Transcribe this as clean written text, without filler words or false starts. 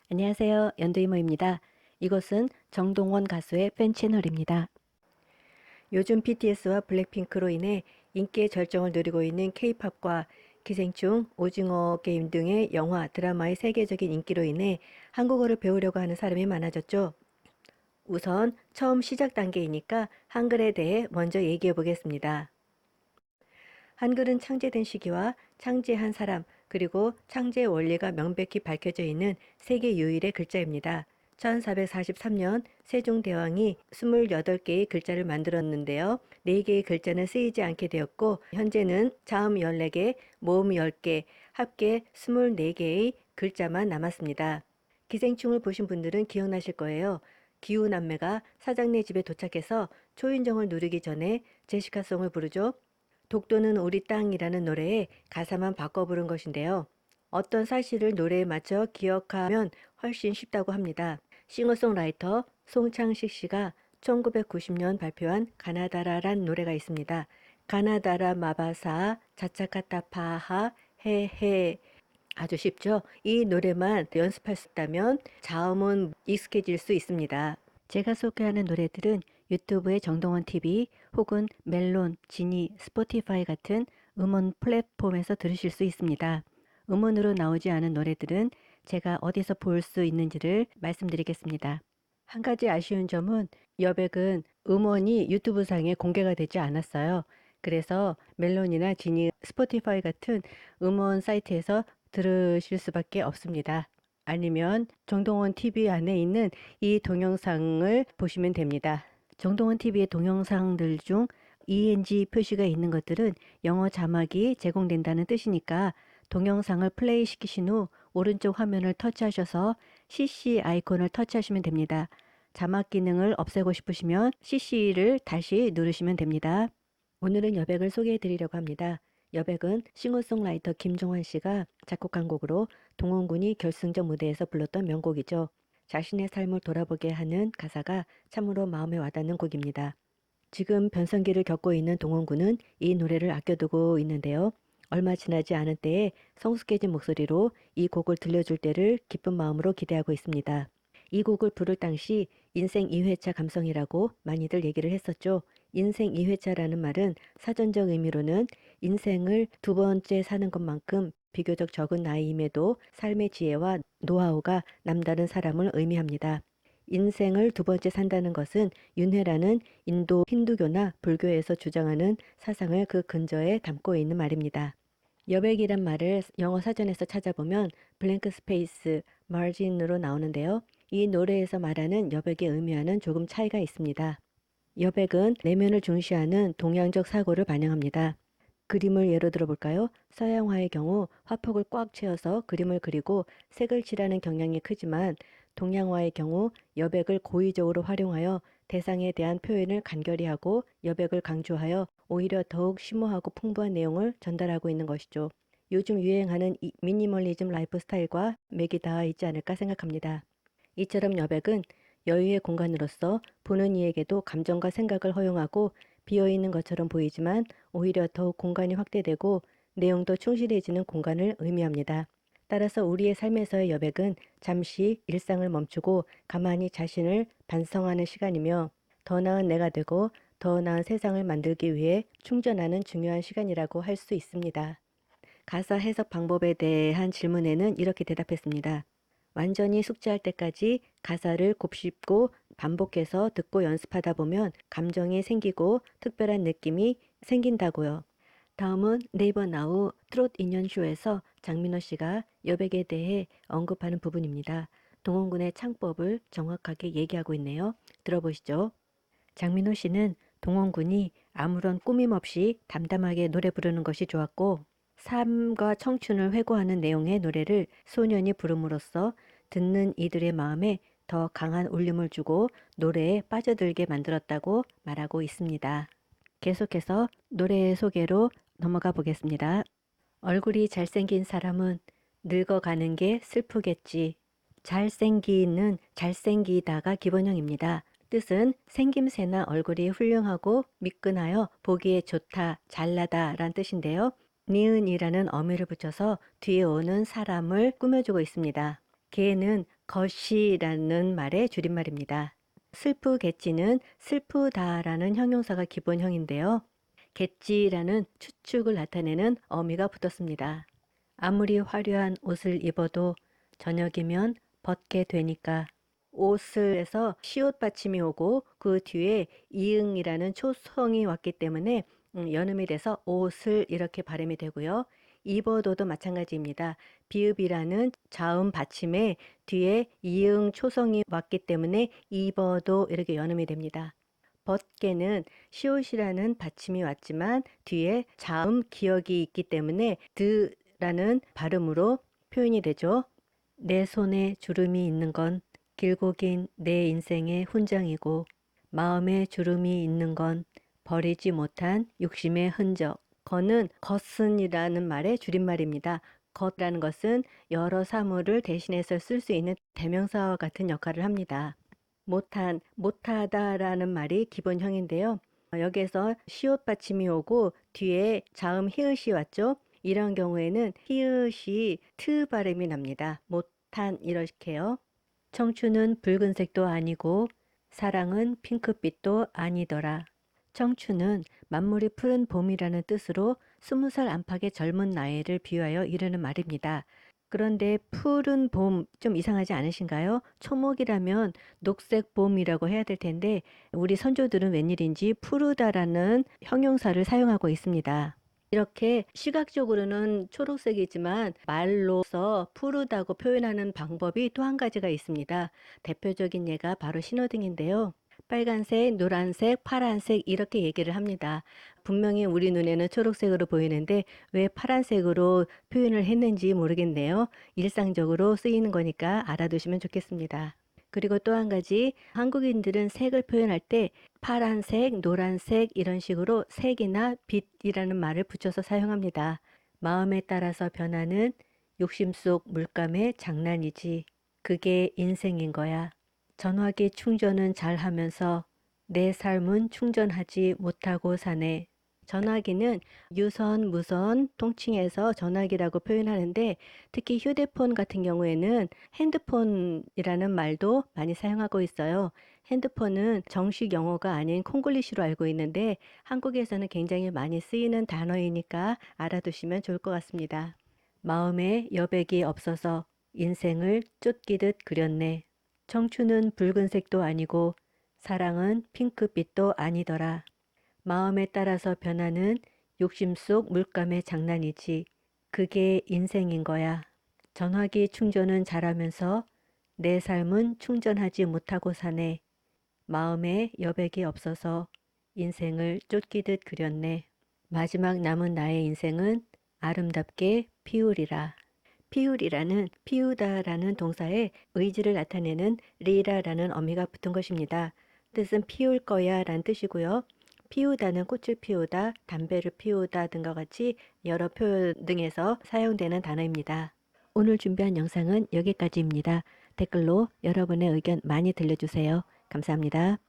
안녕하세요. 연두이모입니다. 이곳은 정동원 가수의 팬 채널입니다. 요즘 BTS와 블랙핑크로 인해 인기의 절정을 누리고 있는 K-팝과 기생충, 오징어 게임 등의 영화, 드라마의 세계적인 인기로 인해 한국어를 배우려고 하는 사람이 많아졌죠. 우선 처음 시작 단계이니까 한글에 대해 먼저 얘기해 보겠습니다. 한글은 창제된 시기와 창제한 사람, 그리고 창제의 원리가 명백히 밝혀져 있는 세계 유일의 글자입니다. 1443년 세종대왕이 28개의 글자를 만들었는데요. 4개의 글자는 쓰이지 않게 되었고 현재는 자음 14개, 모음 10개, 합계 24개의 글자만 남았습니다. 기생충을 보신 분들은 기억나실 거예요. 기우남매가 사장네 집에 도착해서 초인종을 누르기 전에 제시카송을 부르죠. 독도는 우리 땅이라는 노래에 가사만 바꿔 부른 것인데요. 어떤 사실을 노래에 맞춰 기억하면 훨씬 쉽다고 합니다. 싱어송라이터 송창식 씨가 1990년 발표한 가나다라란 노래가 있습니다. 가나다라 마바사 자차카타파하 헤헤. 아주 쉽죠? 이 노래만 연습할 수 있다면 자음은 익숙해질 수 있습니다. 제가 소개하는 노래들은 유튜브의 정동원 TV 혹은 멜론, 지니, 스포티파이 같은 음원 플랫폼에서 들으실 수 있습니다. 음원으로 나오지 않은 노래들은 제가 어디서 볼 수 있는지를 말씀드리겠습니다. 한 가지 아쉬운 점은 여백은 음원이 유튜브 상에 공개가 되지 않았어요. 그래서 멜론이나 지니, 스포티파이 같은 음원 사이트에서 들으실 수밖에 없습니다. 아니면 정동원 TV 안에 있는 이 동영상을 보시면 됩니다. 정동원 TV의 동영상들 중 ENG 표시가 있는 것들은 영어 자막이 제공된다는 뜻이니까 동영상을 플레이 시키신 후 오른쪽 화면을 터치하셔서 CC 아이콘을 터치하시면 됩니다. 자막 기능을 없애고 싶으시면 CC를 다시 누르시면 됩니다. 오늘은 여백을 소개해 드리려고 합니다. 여백은 싱어송라이터 김종환 씨가 작곡한 곡으로 동원군이 결승전 무대에서 불렀던 명곡이죠. 자신의 삶을 돌아보게 하는 가사가 참으로 마음에 와닿는 곡입니다. 지금 변성기를 겪고 있는 동원군은 이 노래를 아껴두고 있는데요. 얼마 지나지 않은 때에 성숙해진 목소리로 이 곡을 들려줄 때를 기쁜 마음으로 기대하고 있습니다. 이 곡을 부를 당시 인생 2회차 감성이라고 많이들 얘기를 했었죠. 인생 2회차라는 말은 사전적 의미로는 인생을 두 번째 사는 것만큼 비교적 적은 나이임에도 삶의 지혜와 노하우가 남다른 사람을 의미합니다. 인생을 두 번째 산다는 것은 윤회라는 인도 힌두교나 불교에서 주장하는 사상을 그 근저에 담고 있는 말입니다. 여백이란 말을 영어 사전에서 찾아보면 블랭크 스페이스, 마진으로 나오는데요. 이 노래에서 말하는 여백의 의미와는 조금 차이가 있습니다. 여백은 내면을 중시하는 동양적 사고를 반영합니다. 그림을 예로 들어볼까요? 서양화의 경우 화폭을 꽉 채워서 그림을 그리고 색을 칠하는 경향이 크지만 동양화의 경우 여백을 고의적으로 활용하여 대상에 대한 표현을 간결히 하고 여백을 강조하여 오히려 더욱 심오하고 풍부한 내용을 전달하고 있는 것이죠. 요즘 유행하는 이 미니멀리즘 라이프 스타일과 맥이 닿아 있지 않을까 생각합니다. 이처럼 여백은 여유의 공간으로서 보는 이에게도 감정과 생각을 허용하고 비어있는 것처럼 보이지만 오히려 더욱 공간이 확대되고 내용도 충실해지는 공간을 의미합니다. 따라서 우리의 삶에서의 여백은 잠시 일상을 멈추고 가만히 자신을 반성하는 시간이며 더 나은 내가 되고 더 나은 세상을 만들기 위해 충전하는 중요한 시간이라고 할 수 있습니다. 가사 해석 방법에 대한 질문에는 이렇게 대답했습니다. 완전히 숙지할 때까지 가사를 곱씹고 반복해서 듣고 연습하다 보면 감정이 생기고 특별한 느낌이 생긴다고요. 다음은 네이버 나우 트롯 인연쇼에서 장민호 씨가 여백에 대해 언급하는 부분입니다. 동원군의 창법을 정확하게 얘기하고 있네요. 들어보시죠. 장민호 씨는 동원군이 아무런 꾸밈 없이 담담하게 노래 부르는 것이 좋았고 삶과 청춘을 회고하는 내용의 노래를 소년이 부름으로써 듣는 이들의 마음에 더 강한 울림을 주고 노래에 빠져들게 만들었다고 말하고 있습니다. 계속해서 노래의 소개로 넘어가 보겠습니다. 얼굴이 잘생긴 사람은 늙어가는 게 슬프겠지. 잘생기는 잘생기다가 기본형입니다. 뜻은 생김새나 얼굴이 훌륭하고 미끈하여 보기에 좋다, 잘나다 란 뜻인데요. 니은이라는 어미를 붙여서 뒤에 오는 사람을 꾸며주고 있습니다. 개는 것이라는 말의 줄임말입니다. 슬프겠지는 슬프다라는 형용사가 기본형인데요. 겠지라는 추측을 나타내는 어미가 붙었습니다. 아무리 화려한 옷을 입어도 저녁이면 벗게 되니까. 옷을에서 시옷 받침이 오고 그 뒤에 이응이라는 초성이 왔기 때문에 연음이 돼서 옷을 이렇게 발음이 되고요. 입어도도 마찬가지입니다. 비읍이라는 자음 받침에 뒤에 이응 초성이 왔기 때문에 입어도 이렇게 연음이 됩니다. 벗게는 시옷이라는 받침이 왔지만 뒤에 자음 기억이 있기 때문에 드라는 발음으로 표현이 되죠. 내 손에 주름이 있는 건 길고 긴 내 인생의 훈장이고 마음에 주름이 있는 건 버리지 못한 욕심의 흔적. 거는 것은이라는 말의 줄임말입니다. 것이라는 것은 여러 사물을 대신해서 쓸 수 있는 대명사와 같은 역할을 합니다. 못한, 못하다라는 말이 기본형인데요. 여기에서 시옷 받침이 오고 뒤에 자음 히읗이 왔죠. 이런 경우에는 히읗이 트 발음이 납니다. 못한 이렇게요. 청춘은 붉은색도 아니고 사랑은 핑크빛도 아니더라. 청춘은 만물이 푸른 봄이라는 뜻으로 20살 안팎의 젊은 나이를 비유하여 이르는 말입니다. 그런데 푸른 봄 좀 이상하지 않으신가요? 초목이라면 녹색 봄이라고 해야 될 텐데 우리 선조들은 웬일인지 푸르다라는 형용사를 사용하고 있습니다. 이렇게 시각적으로는 초록색이지만 말로서 푸르다고 표현하는 방법이 또 한 가지가 있습니다. 대표적인 예가 바로 신호등인데요. 빨간색, 노란색, 파란색 이렇게 얘기를 합니다. 분명히 우리 눈에는 초록색으로 보이는데 왜 파란색으로 표현을 했는지 모르겠네요. 일상적으로 쓰이는 거니까 알아두시면 좋겠습니다. 그리고 또 한 가지, 한국인들은 색을 표현할 때 파란색, 노란색 이런 식으로 색이나 빛이라는 말을 붙여서 사용합니다. 마음에 따라서 변하는 욕심 속 물감의 장난이지. 그게 인생인 거야. 전화기 충전은 잘 하면서 내 삶은 충전하지 못하고 사네. 전화기는 유선, 무선, 통칭해서 전화기라고 표현하는데 특히 휴대폰 같은 경우에는 핸드폰이라는 말도 많이 사용하고 있어요. 핸드폰은 정식 영어가 아닌 콩글리시로 알고 있는데 한국에서는 굉장히 많이 쓰이는 단어이니까 알아두시면 좋을 것 같습니다. 마음에 여백이 없어서 인생을 쫓기듯 그렸네. 청춘은 붉은색도 아니고 사랑은 핑크빛도 아니더라. 마음에 따라서 변하는 욕심 속 물감의 장난이지. 그게 인생인 거야. 전화기 충전은 잘하면서 내 삶은 충전하지 못하고 사네. 마음에 여백이 없어서 인생을 쫓기듯 그렸네. 마지막 남은 나의 인생은 아름답게 피우리라. 피우리라는 피우다라는 동사에 의지를 나타내는 리라라는 어미가 붙은 것입니다. 뜻은 피울 거야 라는 뜻이고요. 피우다는 꽃을 피우다, 담배를 피우다 등과 같이 여러 표현 등에서 사용되는 단어입니다. 오늘 준비한 영상은 여기까지입니다. 댓글로 여러분의 의견 많이 들려주세요. 감사합니다.